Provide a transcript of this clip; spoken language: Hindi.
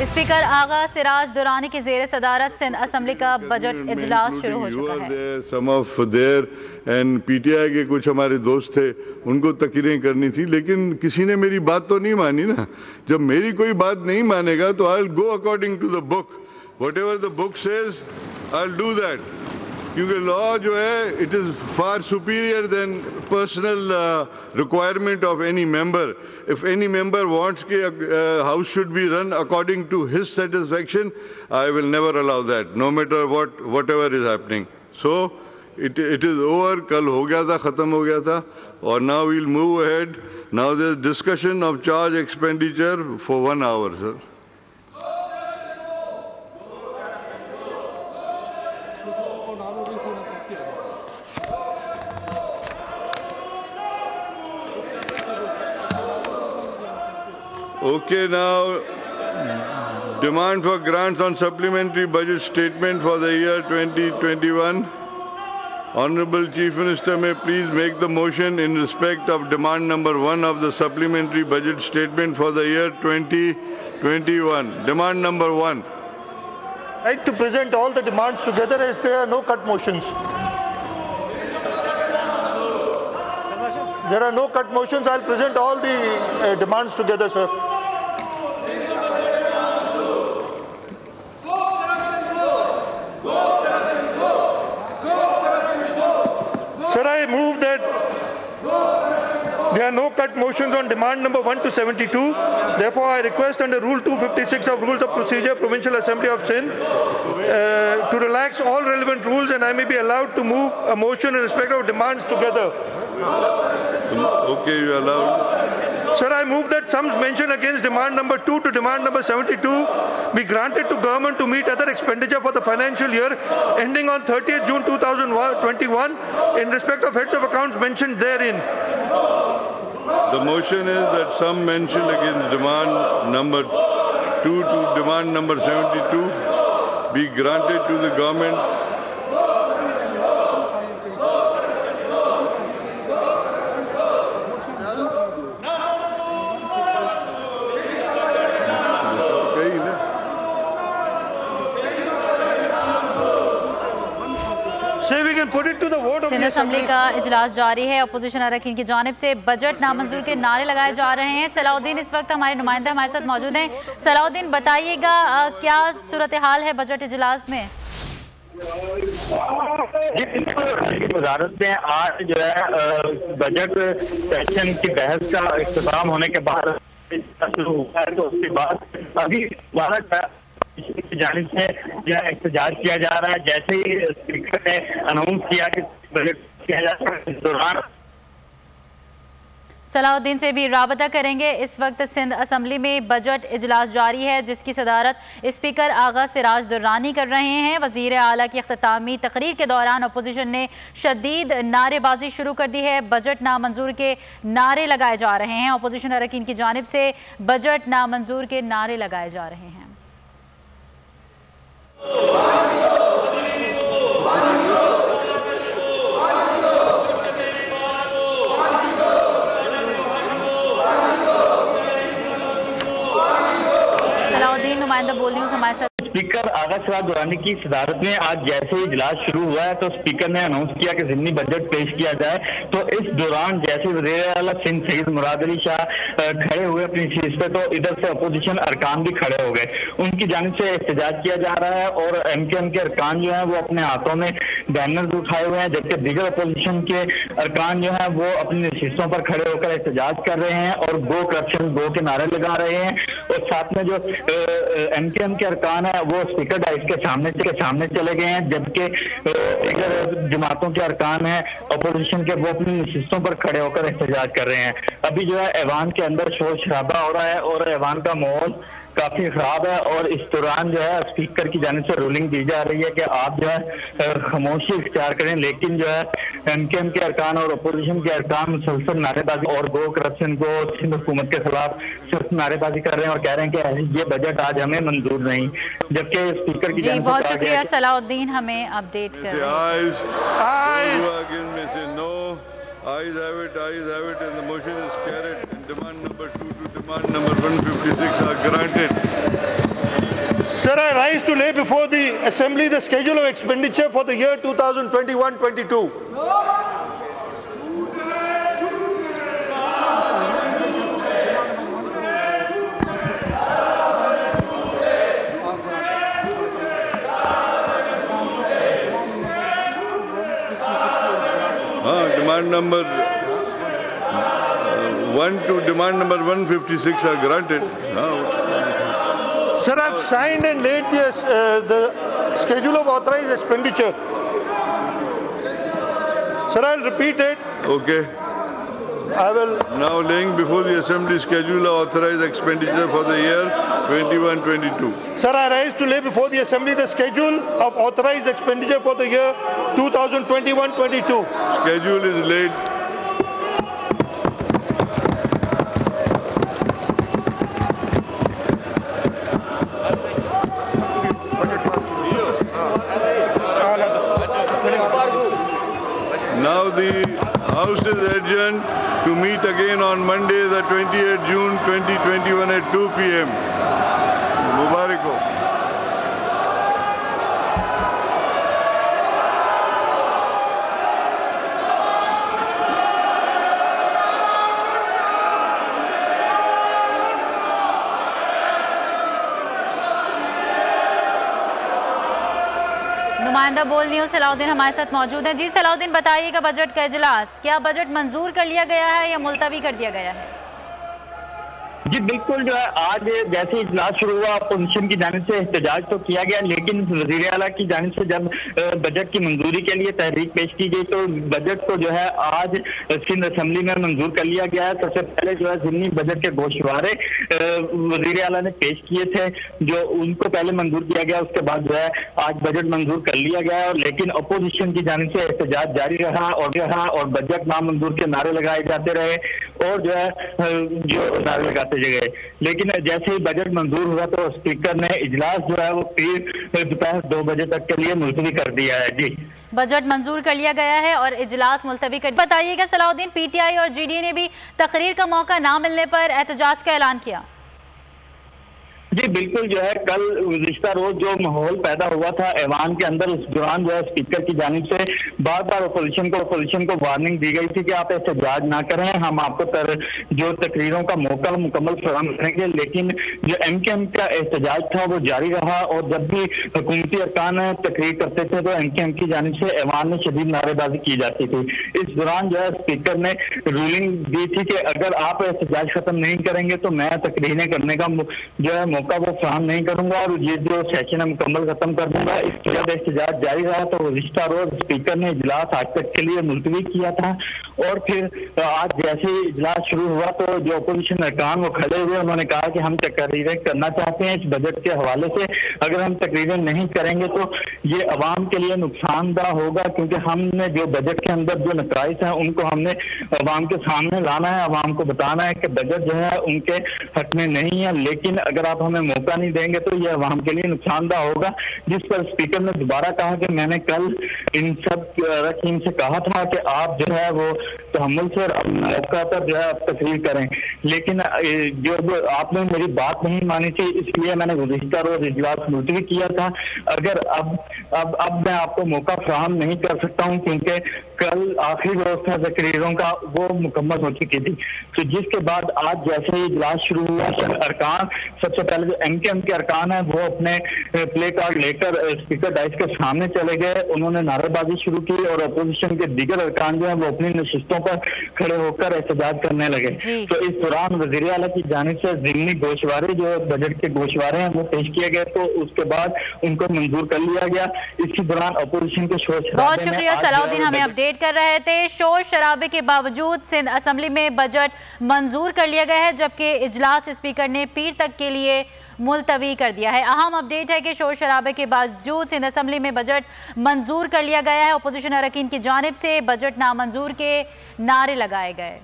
स्पीकर आगा सिराज दुरानी की ज़ेर सदारत सिंध असम्बली का बजट इजलास शुरू हो चुका है। सम ऑफ देयर एंड पीटीआई के कुछ हमारे दोस्त थे, उनको तकरीरें करनी थी, लेकिन किसी ने मेरी बात तो नहीं मानी ना। जब मेरी कोई बात नहीं मानेगा तो I will go according to the book, whatever the book says I will do that, क्योंकि लॉ जो है it is far superior than personal requirement of any member. If any member wants के house should be run according to his satisfaction, I will never allow that, no matter whatever is happening. So it is over, कल हो गया था, ख़त्म हो गया था, और now we'll move ahead. Now there is discussion of charge expenditure for 1 hour, sir. Okay, now demand for grants on supplementary budget statement for the year 2021. Honorable Chief Minister may please make the motion in respect of demand number 1 of the supplementary budget statement for the year 2021. Demand number 1. I'd like to present all the demands together as there are no cut motions. There are no cut motions. I'll present all the demands together, sir. Sir, I move that there are no cut motions on demand number 1 to 72. Therefore, I request under Rule 256 of Rules of Procedure, Provincial Assembly of Sindh, to relax all relevant rules, and I may be allowed to move a motion in respect of demands together. Okay, you are allowed. Sir, I move that sums mentioned against demand number 2 to demand number 72 be granted to government to meet other expenditure for the financial year ending on 30th June 2021 in respect of heads of accounts mentioned therein. The motion is that sum mentioned against demand number 2 to demand number 72 be granted to the government . Sindh assembly का इजलास जारी है। अपोजिशन अरकान की जानिब से बजट नामंजूर के नारे लगाए जा रहे हैं। सलाउद्दीन इस वक्त हमारे नुमाइंदा हमारे साथ मौजूद हैं। सलाउद्दीन, बताइएगा क्या सूरत हाल है बजट इजलास में? वजारत में आज जो है बजट सेशन की बहस का इख्तिताम होने के बाद शुरू हुआ है, तो उसके बाद अभी की जानिब से जो है एहतजाज किया जा रहा है। जैसे ही स्पीकर ने अनाउंस किया कि बजट किया जा रहा है, इस दौरान सलाउद्दीन से भी राबता करेंगे। इस वक्त सिंध असम्बली में बजट इजलास जारी है, जिसकी सदारत स्पीकर आगा सिराज दुरानी कर रहे हैं। वज़ीर आला की अख्तामी तकरीर के दौरान अपोजिशन ने शदीद नारेबाजी शुरू कर दी है। बजट नामंजूर के नारे लगाए जा रहे हैं। अपोजिशन अरकान की जानिब से बजट नामंजूर के नारे लगाए जा रहे हैं। सलाउद्दीन, नुमाइंदा बोल रही हूँ हमारे साथ। स्पीकर आगा सिराज दुरानी की सदारत में आज जैसे ही इजलास शुरू हुआ है, तो स्पीकर ने अनाउंस किया कि ज़िमनी बजट पेश किया जाए। तो इस दौरान जैसे वज़ीर आला सिंध सईद मुराद अली शाह खड़े हुए अपनी सीट पे, तो इधर से अपोजिशन अरकान भी खड़े हो गए। उनकी जानिब से एहतजाज किया जा रहा है और MKM के अरकान जो है वो अपने हाथों में बैनर्स उठाए हुए हैं, जबकि दीगर अपोजिशन के अरकान जो है वो अपनी नशिस्तों पर खड़े होकर एहतजाज कर रहे हैं और गो करप्शन गो के नारे लगा रहे हैं। और साथ में जो MKM के अरकान है वो स्पीकर डाइस के सामने चले गए हैं, जबकि जमातों के अरकान हैं अपोजिशन के, वो अपनी नशिस्तों पर खड़े होकर एहतजाज कर रहे हैं। अभी जो है ऐवान के अंदर शोर शराबा हो रहा है और ऐवान का माहौल काफी खराब है। और इस दौरान जो है स्पीकर की जानिब से रूलिंग दी जा रही है कि आप जो है खामोशी इख्तियार करें, लेकिन जो है MKM के अरकान और अपोजिशन के अरकान मुसलसल नारेबाजी और गो करप्शन को सिंध हुकूमत के खिलाफ सिर्फ नारेबाजी कर रहे हैं और कह रहे हैं कि ये बजट आज हमें मंजूर नहीं, जबकि स्पीकर की जी बहुत शुक्रिया सलाउद्दीन हमें अपडेट कर Ayes have it, and the motion is carried. And demand number 2 to demand number 156 are granted. Sir, I rise to lay before the Assembly the schedule of expenditure for the year 2021-22. Demand number 1 to demand number 156 are granted. Sir, I've signed and laid the schedule of authorized expenditure. Sir, I'll repeat it. Okay. I will. Now laying before the Assembly schedule of authorized expenditure for the year 21-22. Sir, I rise to lay before the Assembly the schedule of authorized expenditure for the year 2021-22. Schedule is laid. Now the House is adjourned to meet again on Monday, the 28th June 2021 at 2 p.m. Mubarak ho. नुमाइंदा बोल न्यूज़ सलाउद्दीन हमारे साथ मौजूद हैं। जी सलाउद्दीन, बताइएगा बजट का इजलास, क्या बजट मंजूर कर लिया गया है या मुलतवी कर दिया गया है? जी बिल्कुल, जो है आज जैसे इजलास शुरू हुआ अपोजिशन की जानिब से एहतजाज तो किया गया, लेकिन वज़ीर आला की जानिब से जब बजट की मंजूरी के लिए तहरीक पेश की गई तो बजट को जो है आज सिंध असम्बली में मंजूर कर लिया गया है। सबसे पहले जो है ज़िमनी बजट के गोशवारे वज़ीर आला ने पेश किए थे, जो उनको पहले मंजूर किया गया, उसके बाद जो है आज बजट मंजूर कर लिया गया है। और लेकिन अपोजिशन की जानिब से एहतजाज जारी रहा और बजट नामंजूर के नारे लगाए जाते रहे और जो है जो नारे लगाते जगह। लेकिन जैसे ही बजट मंजूर हुआ तो स्पीकर ने इजलास जो है वो फिर दोपहर 2 बजे तक के लिए मुलतवी कर दिया है। जी, बजट मंजूर कर लिया गया है और इजलास मुलतवी कर। बताइएगा सलाउद्दीन, पीटीआई और जीडीए ने भी तकरीर का मौका ना मिलने पर एहतजाज का ऐलान किया। जी बिल्कुल, जो है कल गुज़िश्ता रोज जो माहौल पैदा हुआ था ऐवान के अंदर, उस दौरान जो है स्पीकर की जानिब से बार बार अपोजिशन को वार्निंग दी गई थी कि आप एहतजाज ना करें, हम आपको जो तकरीरों का मौका मुकम्मल फराहम करेंगे। लेकिन जो एमकेएम का एहतजाज था वो जारी रहा और जब भी हुकूमती अरकान तकरीर करते थे तो एमकेएम की जानिब से ऐवान में शदीद नारेबाजी की जाती थी। इस दौरान जो है स्पीकर ने रूलिंग दी थी कि अगर आप एहतजाज खत्म नहीं करेंगे तो मैं तकरीरें करने का जो है मौका वो फराहम नहीं करूंगा और ये जो सेशन है मुकम्मल खत्म कर दूंगा। इसके बाद एहतजाज जारी रहा तो गुज़िश्ता रोज स्पीकर ने इजलास आज तक के लिए मुलतवी किया था और फिर आज जैसे ही इजलास शुरू हुआ तो जो अपोजिशन अरकान वो खड़े हुए, उन्होंने कहा कि हम तकरीरें करना चाहते हैं इस बजट के हवाले से, अगर हम तकरीरें नहीं करेंगे तो ये अवाम के लिए नुकसानदा होगा, क्योंकि हमने जो बजट के अंदर जो नकाइस हैं उनको हमने अवाम के सामने लाना है, अवाम को बताना है कि बजट जो है उनके हक में नहीं है, लेकिन अगर आप हमें मौका नहीं देंगे तो ये अवाम के लिए नुकसानदा होगा। जिस पर स्पीकर ने दोबारा कहा कि मैंने कल इन सब अरकान से कहा था कि आप जो है वो तहम्मुल से मौका पर जो है आप तकरीर करें, लेकिन जो आपने मेरी बात नहीं मानी थी इसलिए मैंने गुज़िश्ता रोज इजलास मुलतवी किया था। अगर अब मैं आपको मौका फराहम नहीं कर सकता हूँ क्योंकि कल आखिरी रोज था तकरीरों का, वो मुकम्मल हो चुकी थी। तो जिसके बाद आज जैसे ही इजलास शुरू हुआ अरकान, सबसे पहले जो एमकेएम के अरकान है वो अपने प्ले कार्ड लेकर स्पीकर डाइस के सामने चले गए, उन्होंने नारेबाजी शुरू की और अपोजिशन के दीगर अरकान जो है वो अपनी नशिस्तों पर खड़े होकर एहतजाज करने लगे। तो इस दौरान वज़ीर आला की जानिब से ज़िमनी गोशवारे जो बजट के गोशवारे हैं वो पेश किए गए, तो उसके बाद उनको मंजूर कर लिया गया। इसी दौरान अपोजिशन के शोर शराबे, बहुत शुक्रिया सलाउद्दीन, हमें अपडेट कर रहे थे। शोर शराबे के बावजूद सिंध असम्बली में बजट मंजूर कर लिया गया है, जबकि इजलास स्पीकर ने पीर तक के लिए मुलतवी कर दिया है। अहम अपडेट है कि शोर शराबे के बावजूद सिंध असम्बली में बजट मंजूर कर लिया गया है। अपोजिशन अरकान की जानिब से बजट नामंजूर के नारे लगाए गए।